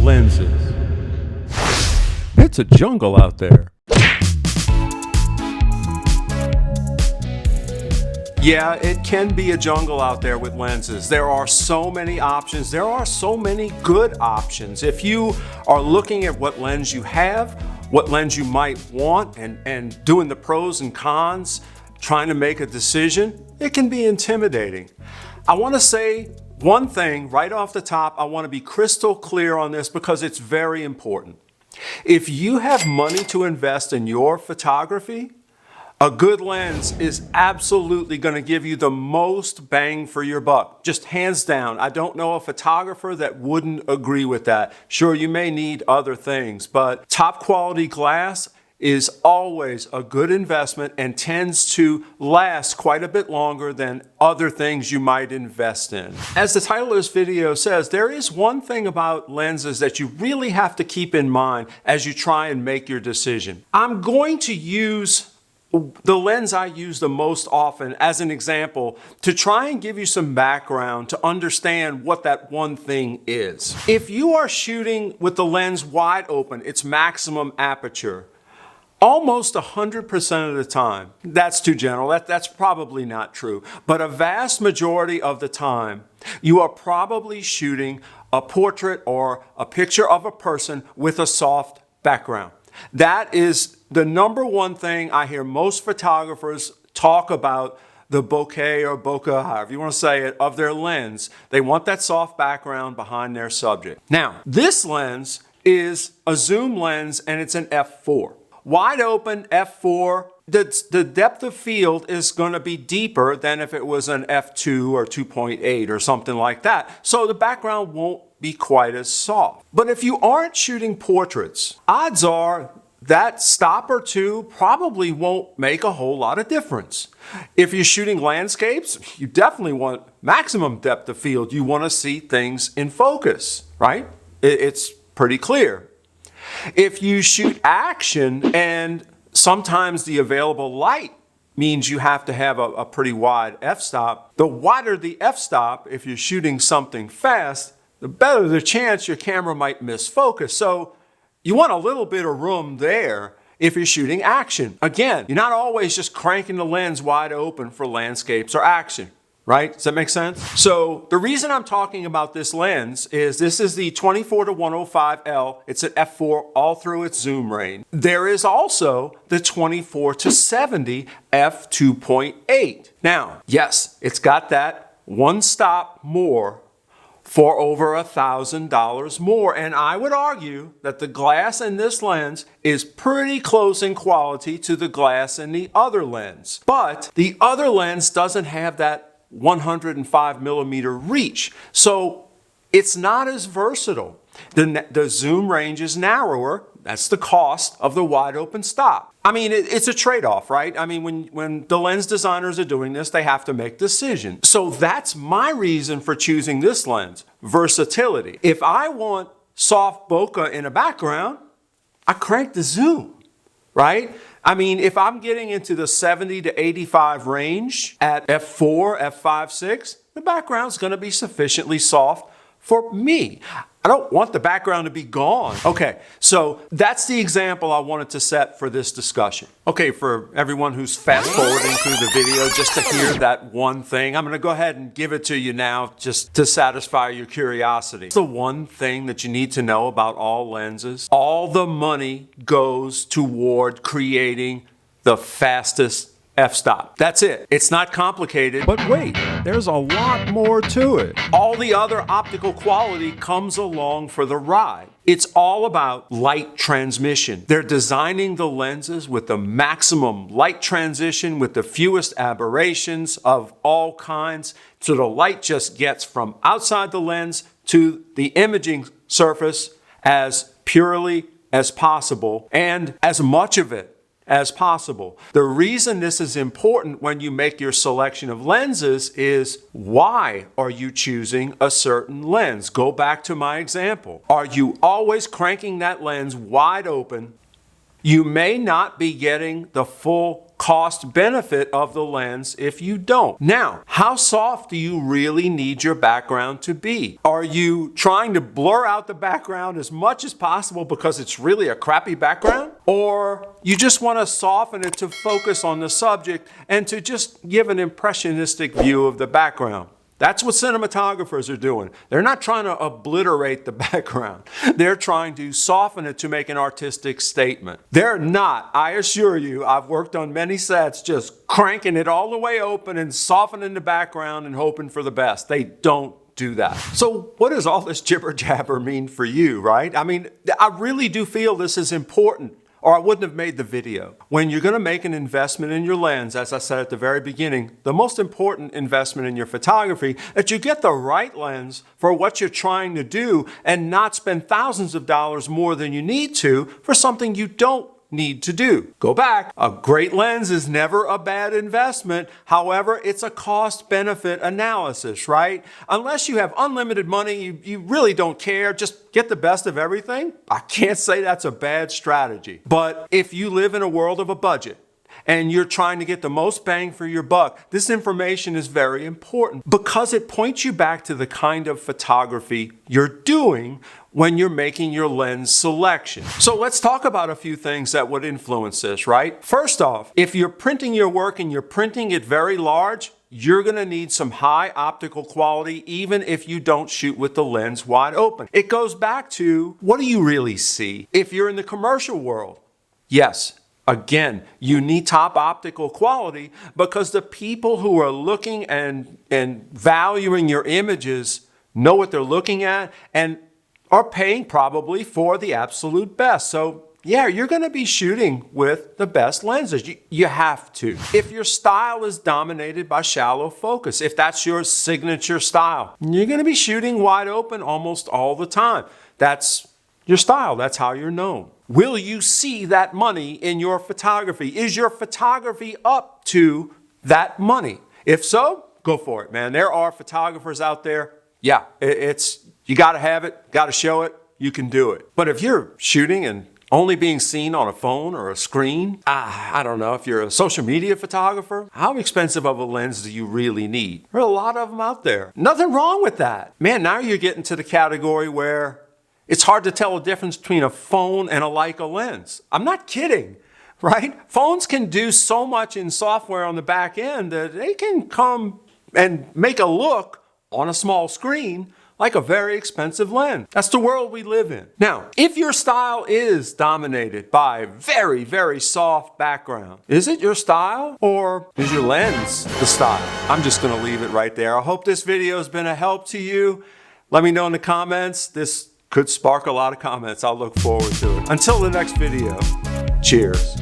lenses. It's a jungle out there. Yeah, it can be a jungle out there with lenses. There are so many options. There are so many good options. If you are looking at what lens you have, what lens you might want, and doing the pros and cons, trying to make a decision, it can be intimidating. I want to say one thing right off the top. I want to be crystal clear on this because it's very important. If you have money to invest in your photography, a good lens is absolutely going to give you the most bang for your buck. Just hands down. I don't know a photographer that wouldn't agree with that. Sure, you may need other things, but top quality glass is always a good investment and tends to last quite a bit longer than other things you might invest in. As the title of this video says, there is one thing about lenses that you really have to keep in mind as you try and make your decision. I'm going to use the lens I use the most often as an example to try and give you some background to understand what that one thing is. If you are shooting with the lens wide open, its maximum aperture, almost 100% of the time, that's too general, that's probably not true, but a vast majority of the time, you are probably shooting a portrait or a picture of a person with a soft background. That is the number one thing I hear most photographers talk about the bokeh or bokeh, however you want to say it, of their lens. They want that soft background behind their subject. Now, this lens is a zoom lens and it's an f4. Wide open f4, the depth of field is going to be deeper than if it was an f2 or 2.8 or something like that. So the background won't be quite as soft. But if you aren't shooting portraits, odds are that stop or two probably won't make a whole lot of difference. If you're shooting landscapes, you definitely want maximum depth of field. You want to see things in focus, right? It's pretty clear. If you shoot action and sometimes the available light means you have to have a pretty wide f-stop, the wider the f-stop, if you're shooting something fast, the better the chance your camera might miss focus. So you want a little bit of room there if you're shooting action. Again, you're not always just cranking the lens wide open for landscapes or action, right? Does that make sense? So the reason I'm talking about this lens is this is the 24-105L. It's an f4 all through its zoom range. There is also the 24-70 f2.8. Now, yes, it's got that one stop more for over $1,000 more. And I would argue that the glass in this lens is pretty close in quality to the glass in the other lens. But the other lens doesn't have that 105 millimeter reach. So it's not as versatile. The zoom range is narrower. That's the cost of the wide open stop. I mean, it's a trade-off, right? I mean, when the lens designers are doing this, they have to make decisions. So that's my reason for choosing this lens, versatility. If I want soft bokeh in a background, I crank the zoom, right? I mean, if I'm getting into the 70 to 85 range at f4, f5, 6, the background's gonna be sufficiently soft for me. I don't want the background to be gone. Okay, so that's the example I wanted to set for this discussion. Okay, for everyone who's fast forwarding through the video just to hear that one thing, I'm gonna go ahead and give it to you now just to satisfy your curiosity. It's the one thing that you need to know about all lenses. All the money goes toward creating the fastest f-stop. That's it. It's not complicated. But wait, there's a lot more to it. All the other optical quality comes along for the ride. It's all about light transmission. They're designing the lenses with the maximum light transition with the fewest aberrations of all kinds. So the light just gets from outside the lens to the imaging surface as purely as possible and as much of it as possible. The reason this is important when you make your selection of lenses is why are you choosing a certain lens? Go back to my example. Are you always cranking that lens wide open You may not be getting the full cost benefit of the lens if you don't. Now, how soft do you really need your background to be? Are you trying to blur out the background as much as possible because it's really a crappy background? Or you just want to soften it to focus on the subject and to just give an impressionistic view of the background? That's what cinematographers are doing. They're not trying to obliterate the background. They're trying to soften it to make an artistic statement. They're not, I assure you, I've worked on many sets just cranking it all the way open and softening the background and hoping for the best. They don't do that. So what does all this jibber jabber mean for you, right? I mean, I really do feel this is important, or I wouldn't have made the video. When you're gonna make an investment in your lens, as I said at the very beginning, the most important investment in your photography, that you get the right lens for what you're trying to do and not spend thousands of dollars more than you need to for something you don't need to do. Go back, a great lens is never a bad investment. However, it's a cost-benefit analysis, right? Unless you have unlimited money, you really don't care, just get the best of everything. I can't say that's a bad strategy. But if you live in a world of a budget, and you're trying to get the most bang for your buck, this information is very important because it points you back to the kind of photography you're doing when you're making your lens selection. So let's talk about a few things that would influence this, right? First off, if you're printing your work and you're printing it very large, you're gonna need some high optical quality even if you don't shoot with the lens wide open. It goes back to, what do you really see? If you're in the commercial world, yes, again, you need top optical quality because the people who are looking and valuing your images know what they're looking at and are paying probably for the absolute best. So yeah, you're gonna be shooting with the best lenses. You have to. If your style is dominated by shallow focus, if that's your signature style, you're gonna be shooting wide open almost all the time. That's your style, that's how you're known. Will you see that money in your photography? Is your photography up to that money? If so, go for it, man. There are photographers out there. Yeah, you gotta have it, gotta show it, you can do it. But if you're shooting and only being seen on a phone or a screen, I don't know, if you're a social media photographer, how expensive of a lens do you really need? There are a lot of them out there. Nothing wrong with that. Man, now you're getting to the category where it's hard to tell the difference between a phone and a Leica lens. I'm not kidding, right? Phones can do so much in software on the back end that they can come and make a look on a small screen like a very expensive lens. That's the world we live in. Now, if your style is dominated by very, very soft background, is it your style or is your lens the style? I'm just gonna leave it right there. I hope this video has been a help to you. Let me know in the comments. This could spark a lot of comments. I'll look forward to it. Until the next video, cheers.